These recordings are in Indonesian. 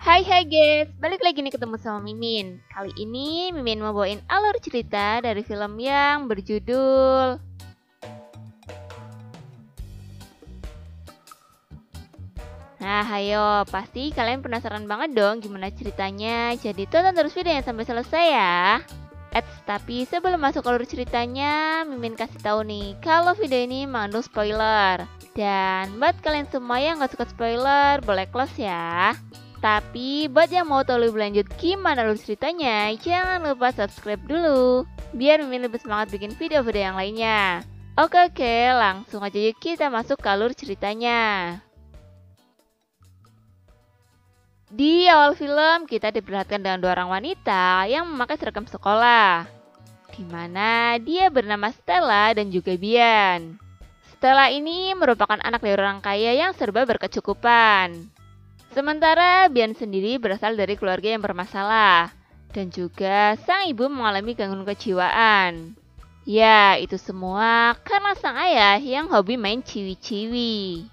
Hai guys, balik lagi nih ketemu sama Mimin. Kali ini Mimin mau bawain alur cerita dari film yang berjudul Nah ayo, pasti kalian penasaran banget dong gimana ceritanya. Jadi tonton terus videonya sampai selesai ya. Tapi sebelum masuk alur ceritanya, Mimin kasih tahu nih kalau video ini mengandung spoiler. Dan buat kalian semua yang gak suka spoiler, boleh close ya. Tapi buat yang mau tahu lebih lanjut gimana alur ceritanya, jangan lupa subscribe dulu biar Mimin lebih semangat bikin video-video yang lainnya. Oke, langsung aja yuk kita masuk ke alur ceritanya. Di awal film kita diperlihatkan dengan dua orang wanita yang memakai seragam sekolah, di mana dia bernama Stella dan juga Bian. Stella ini merupakan anak dari orang kaya yang serba berkecukupan. Sementara Bian sendiri berasal dari keluarga yang bermasalah dan juga sang ibu mengalami gangguan kejiwaan. Ya, itu semua karena sang ayah yang hobi main ciwi-ciwi.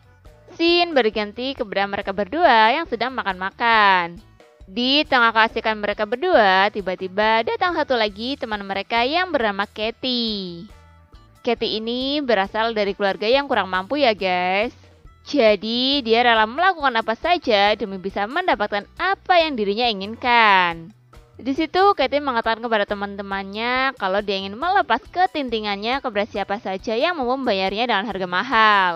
Scene berganti kepada mereka berdua yang sedang makan-makan. Di tengah keasikan mereka berdua, tiba-tiba datang satu lagi teman mereka yang bernama Katie. Katie ini berasal dari keluarga yang kurang mampu ya guys. Jadi dia rela melakukan apa saja demi bisa mendapatkan apa yang dirinya inginkan. Di situ Katie mengatakan kepada teman-temannya kalau dia ingin melepas ketintingannya kepada siapa saja yang mau membayarnya dengan harga mahal.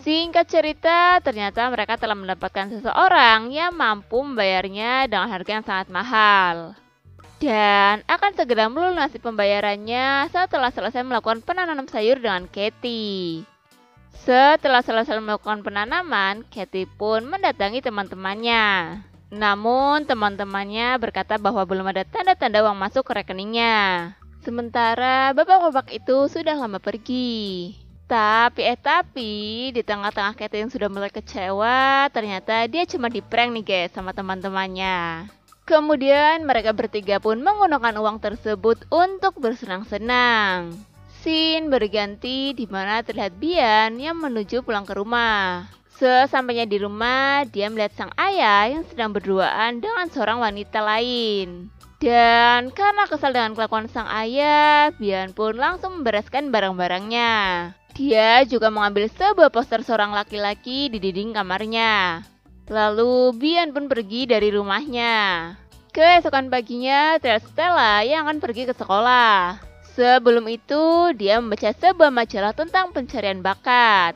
Singkat cerita, ternyata mereka telah mendapatkan seseorang yang mampu membayarnya dengan harga yang sangat mahal. Dan akan segera melunasi pembayarannya setelah selesai melakukan penanaman sayur dengan Katie. Setelah selesai melakukan penanaman, Katie pun mendatangi teman-temannya. Namun teman-temannya berkata bahwa belum ada tanda-tanda uang masuk ke rekeningnya. Sementara bapak-bapak itu sudah lama pergi. Tapi di tengah-tengah Katie yang sudah mulai kecewa, ternyata dia cuma di-prank nih guys sama teman-temannya. Kemudian mereka bertiga pun menggunakan uang tersebut untuk bersenang-senang. Scene berganti di mana terlihat Bian yang menuju pulang ke rumah. Sesampainya di rumah, dia melihat sang ayah yang sedang berduaan dengan seorang wanita lain. Dan karena kesal dengan kelakuan sang ayah, Bian pun langsung membereskan barang-barangnya. Dia juga mengambil sebuah poster seorang laki-laki di dinding kamarnya. Lalu Bian pun pergi dari rumahnya. Keesokan paginya, terlihat Stella yang akan pergi ke sekolah. Sebelum itu, dia membaca sebuah majalah tentang pencarian bakat.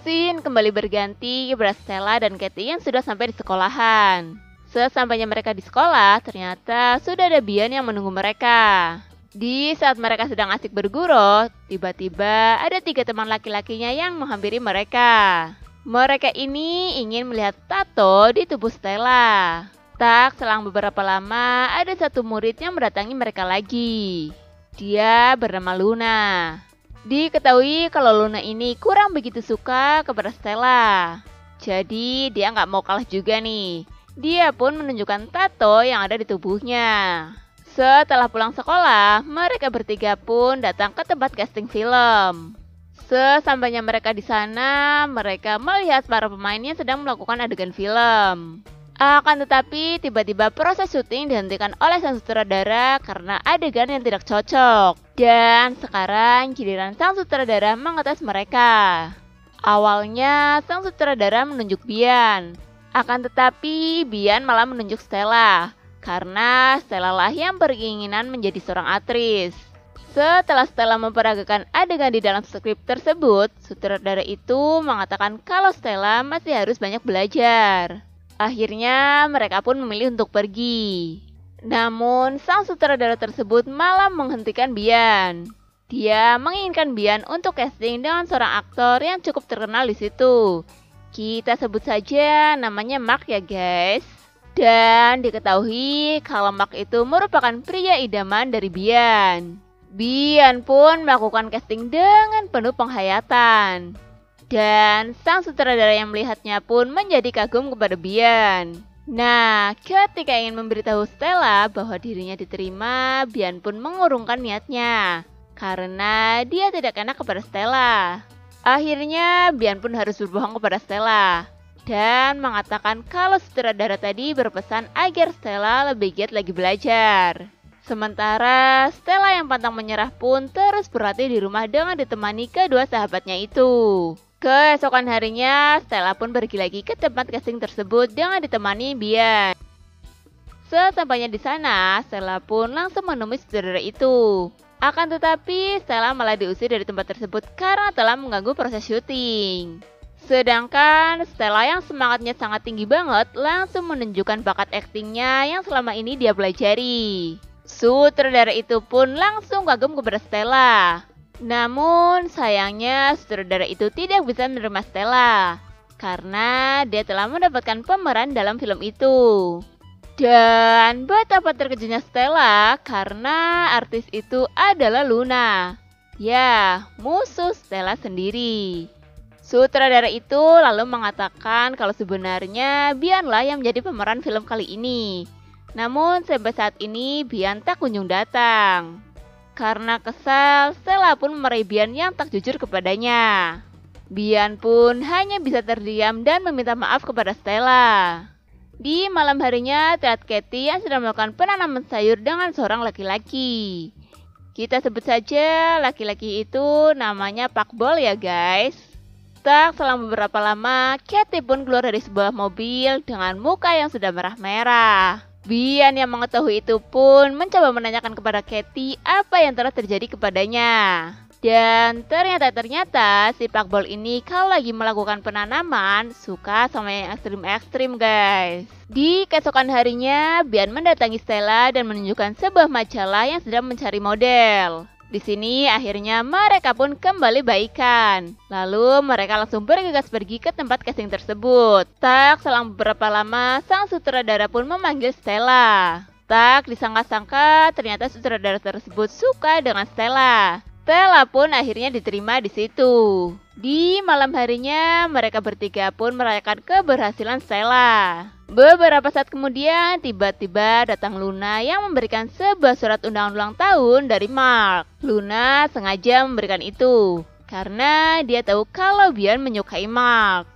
Scene kembali berganti kepada Stella dan Katie yang sudah sampai di sekolahan. Sesampainya mereka di sekolah, ternyata sudah ada Bian yang menunggu mereka. Di saat mereka sedang asik bergurau, tiba-tiba ada 3 teman laki-lakinya yang menghampiri mereka. Mereka ini ingin melihat tato di tubuh Stella. Tak selang beberapa lama, ada satu murid yang mendatangi mereka lagi. Dia bernama Luna. Diketahui kalau Luna ini kurang begitu suka kepada Stella. Jadi dia nggak mau kalah juga nih. Dia pun menunjukkan tato yang ada di tubuhnya. Setelah pulang sekolah, mereka bertiga pun datang ke tempat casting film. Sesampainya mereka di sana, mereka melihat para pemainnya sedang melakukan adegan film. Akan tetapi, tiba-tiba proses syuting dihentikan oleh sang sutradara karena adegan yang tidak cocok. Dan sekarang giliran sang sutradara mengetes mereka. Awalnya, sang sutradara menunjuk Bian. Akan tetapi, Bian malah menunjuk Stella. Karena Stella lah yang berkeinginan menjadi seorang aktris. Setelah Stella memperagakan adegan di dalam skrip tersebut, sutradara itu mengatakan kalau Stella masih harus banyak belajar. Akhirnya mereka pun memilih untuk pergi. Namun sang sutradara tersebut malah menghentikan Bian. Dia menginginkan Bian untuk casting dengan seorang aktor yang cukup terkenal di situ. Kita sebut saja namanya Mark ya guys. Dan diketahui kalau Mark itu merupakan pria idaman dari Bian. Bian pun melakukan casting dengan penuh penghayatan. Dan sang sutradara yang melihatnya pun menjadi kagum kepada Bian. Nah, ketika ingin memberitahu Stella bahwa dirinya diterima, Bian pun mengurungkan niatnya. Karena dia tidak enak kepada Stella. Akhirnya Bian pun harus berbohong kepada Stella. dan mengatakan kalau sutradara tadi berpesan agar Stella lebih giat lagi belajar. Sementara Stella yang pantang menyerah pun terus berlatih di rumah dengan ditemani kedua sahabatnya itu. Keesokan harinya, Stella pun pergi lagi ke tempat casting tersebut dengan ditemani Bian. Sesampainya di sana, Stella pun langsung menemui sutradara itu. Akan tetapi, Stella malah diusir dari tempat tersebut karena telah mengganggu proses syuting. Sedangkan Stella yang semangatnya sangat tinggi banget langsung menunjukkan bakat aktingnya yang selama ini dia pelajari. Sutradara itu pun langsung kagum kepada Stella. Namun sayangnya sutradara itu tidak bisa menerima Stella karena dia telah mendapatkan pemeran dalam film itu. Dan betapa terkejutnya Stella karena artis itu adalah Luna. Ya, musuh Stella sendiri. Sutradara itu lalu mengatakan kalau sebenarnya Bianlah yang menjadi pemeran film kali ini. Namun sampai saat ini Bian tak kunjung datang. Karena kesal, Stella pun meraih Bian yang tak jujur kepadanya. Bian pun hanya bisa terdiam dan meminta maaf kepada Stella. Di malam harinya, terlihat Katie yang sedang melakukan penanaman sayur dengan seorang laki-laki. Kita sebut saja laki-laki itu namanya Pak Bol ya guys. Tak selang beberapa lama, Katie pun keluar dari sebuah mobil dengan muka yang sudah merah-merah. Bian yang mengetahui itu pun mencoba menanyakan kepada Katie apa yang telah terjadi kepadanya. Dan ternyata si Pak Bol ini kalau lagi melakukan penanaman suka sama yang ekstrim-ekstrim guys. Di keesokan harinya, Bian mendatangi Stella dan menunjukkan sebuah majalah yang sedang mencari model. Di sini akhirnya mereka pun kembali baikan. Lalu mereka langsung bergegas pergi ke tempat casting tersebut. Tak selang beberapa lama, sang sutradara pun memanggil Stella. Tak disangka-sangka ternyata sutradara tersebut suka dengan Stella. Stella pun akhirnya diterima di situ. Di malam harinya, mereka bertiga pun merayakan keberhasilan Stella. Beberapa saat kemudian, tiba-tiba datang Luna yang memberikan sebuah surat undangan ulang tahun dari Mark. Luna sengaja memberikan itu, karena dia tahu kalau Bian menyukai Mark.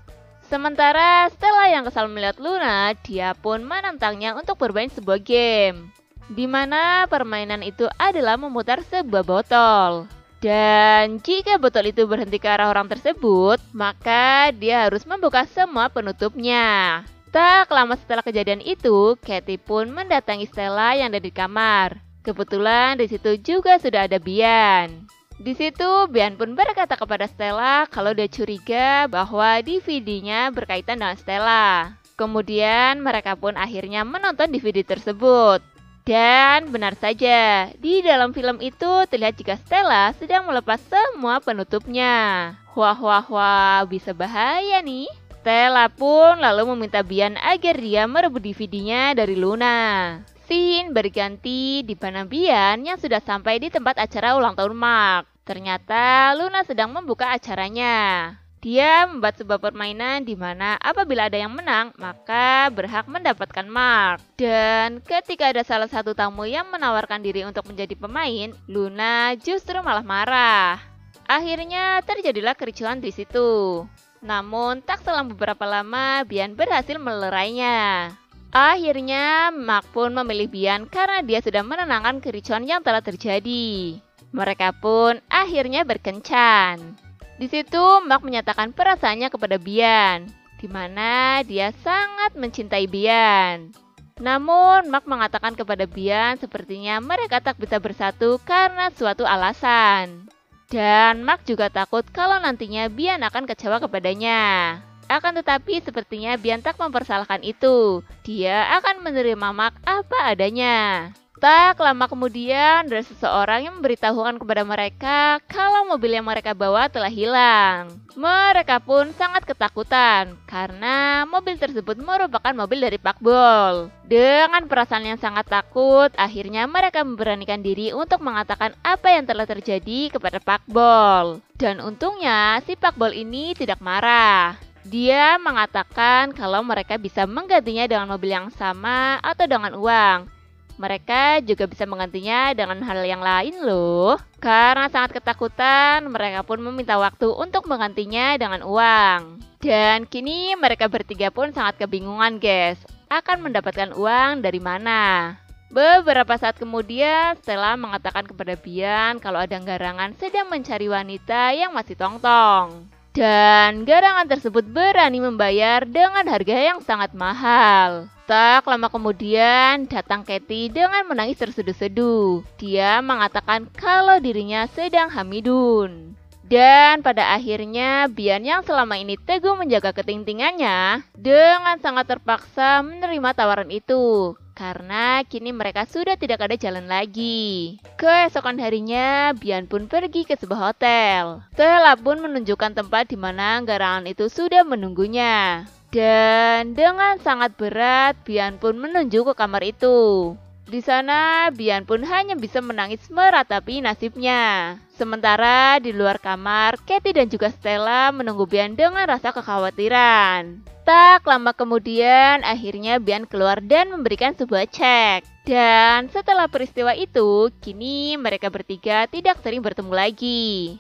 Sementara Stella yang kesal melihat Luna, dia pun menantangnya untuk bermain sebuah game. Di mana permainan itu adalah memutar sebuah botol. Dan jika botol itu berhenti ke arah orang tersebut, maka dia harus membuka semua penutupnya. Tak lama setelah kejadian itu, Katie pun mendatangi Stella yang ada di kamar. Kebetulan di situ juga sudah ada Bian. Di situ Bian pun berkata kepada Stella kalau dia curiga bahwa DVD-nya berkaitan dengan Stella. Kemudian mereka pun akhirnya menonton DVD tersebut. Dan benar saja, di dalam film itu terlihat jika Stella sedang melepas semua penutupnya. Wah, bisa bahaya nih. Stella pun lalu meminta Bian agar dia merebut DVD-nya dari Luna. Scene berganti di mana Bian yang sudah sampai di tempat acara ulang tahun Mark. Ternyata Luna sedang membuka acaranya. Dia membuat sebuah permainan di mana apabila ada yang menang, maka berhak mendapatkan mark. Dan ketika ada salah satu tamu yang menawarkan diri untuk menjadi pemain, Luna justru malah marah. Akhirnya terjadilah kericuhan di situ. Namun tak selang beberapa lama, Bian berhasil melerainya. Akhirnya Mark pun memilih Bian karena dia sudah menenangkan kericuhan yang telah terjadi. Mereka pun akhirnya berkencan. Di situ Mark menyatakan perasaannya kepada Bian, di mana dia sangat mencintai Bian. Namun Mark mengatakan kepada Bian sepertinya mereka tak bisa bersatu karena suatu alasan. Dan Mark juga takut kalau nantinya Bian akan kecewa kepadanya. Akan tetapi sepertinya Bian tak mempersalahkan itu. Dia akan menerima Mark apa adanya. Tak lama kemudian, ada seseorang yang memberitahukan kepada mereka kalau mobil yang mereka bawa telah hilang. Mereka pun sangat ketakutan karena mobil tersebut merupakan mobil dari Pak Bol. Dengan perasaan yang sangat takut, akhirnya mereka memberanikan diri untuk mengatakan apa yang telah terjadi kepada Pak Bol. Dan untungnya si Pak Bol ini tidak marah. Dia mengatakan kalau mereka bisa menggantinya dengan mobil yang sama atau dengan uang. Mereka juga bisa menggantinya dengan hal yang lain loh. Karena sangat ketakutan, mereka pun meminta waktu untuk menggantinya dengan uang. Dan kini mereka bertiga pun sangat kebingungan guys, akan mendapatkan uang dari mana. Beberapa saat kemudian Stella mengatakan kepada Bian kalau ada garangan sedang mencari wanita yang masih tongtong. Dan garangan tersebut berani membayar dengan harga yang sangat mahal. Tak lama kemudian datang Katie dengan menangis terseduh-seduh. Dia mengatakan kalau dirinya sedang hamidun. Dan pada akhirnya Bian yang selama ini teguh menjaga ketingtingannya dengan sangat terpaksa menerima tawaran itu. Karena kini mereka sudah tidak ada jalan lagi. Keesokan harinya, Bian pun pergi ke sebuah hotel. Stella pun menunjukkan tempat di mana garangan itu sudah menunggunya. Dan dengan sangat berat, Bian pun menuju ke kamar itu. Di sana, Bian pun hanya bisa menangis meratapi nasibnya. Sementara di luar kamar, Katie dan juga Stella menunggu Bian dengan rasa kekhawatiran. Tak lama kemudian, akhirnya Bian keluar dan memberikan sebuah cek. Dan setelah peristiwa itu, kini mereka bertiga tidak sering bertemu lagi.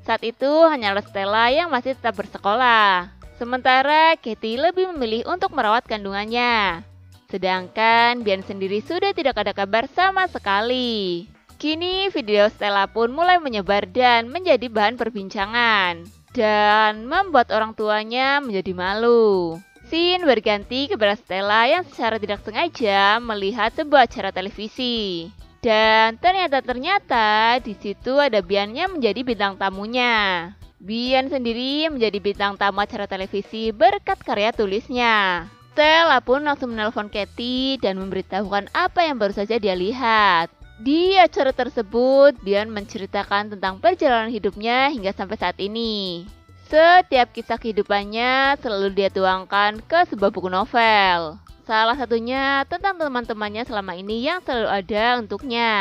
Saat itu hanyalah Stella yang masih tetap bersekolah. Sementara Katie lebih memilih untuk merawat kandungannya. Sedangkan Bian sendiri sudah tidak ada kabar sama sekali. Kini video Stella pun mulai menyebar dan menjadi bahan perbincangan. Dan membuat orang tuanya menjadi malu. Scene berganti kepada Stella yang secara tidak sengaja melihat sebuah acara televisi. Dan ternyata di situ ada Bian yang menjadi bintang tamunya. Bian sendiri menjadi bintang tamu acara televisi berkat karya tulisnya. Stella pun langsung menelpon Katie dan memberitahukan apa yang baru saja dia lihat. Di acara tersebut, Bian menceritakan tentang perjalanan hidupnya hingga sampai saat ini. Setiap kisah kehidupannya selalu dia tuangkan ke sebuah buku novel. Salah satunya tentang teman-temannya selama ini yang selalu ada untuknya.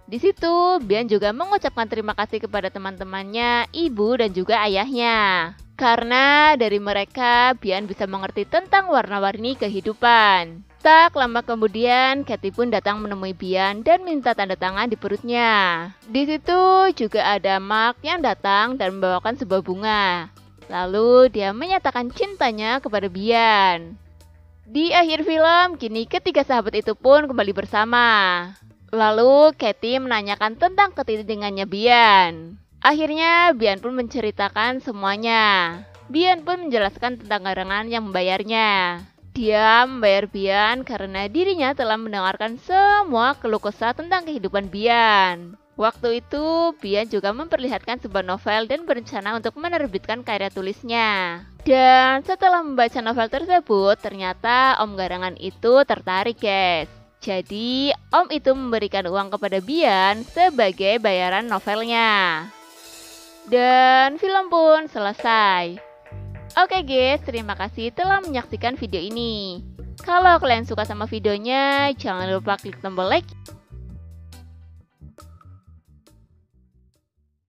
Di situ, Bian juga mengucapkan terima kasih kepada teman-temannya, ibu dan juga ayahnya. Karena dari mereka, Bian bisa mengerti tentang warna-warni kehidupan. Tak lama kemudian, Katie pun datang menemui Bian dan minta tanda tangan di perutnya. Di situ juga ada Mark yang datang dan membawakan sebuah bunga. Lalu dia menyatakan cintanya kepada Bian. Di akhir film, kini ketiga sahabat itu pun kembali bersama. Lalu Katie menanyakan tentang ketingtingannya Bian. Akhirnya Bian pun menceritakan semuanya. Bian pun menjelaskan tentang garangan yang membayarnya. Dia membayar Bian karena dirinya telah mendengarkan semua keluh kesah tentang kehidupan Bian. Waktu itu, Bian juga memperlihatkan sebuah novel dan berencana untuk menerbitkan karya tulisnya. Dan setelah membaca novel tersebut, ternyata Om Garangan itu tertarik guys. Jadi, Om itu memberikan uang kepada Bian sebagai bayaran novelnya. Dan film pun selesai. Oke guys, terima kasih telah menyaksikan video ini. Kalau kalian suka sama videonya, jangan lupa klik tombol like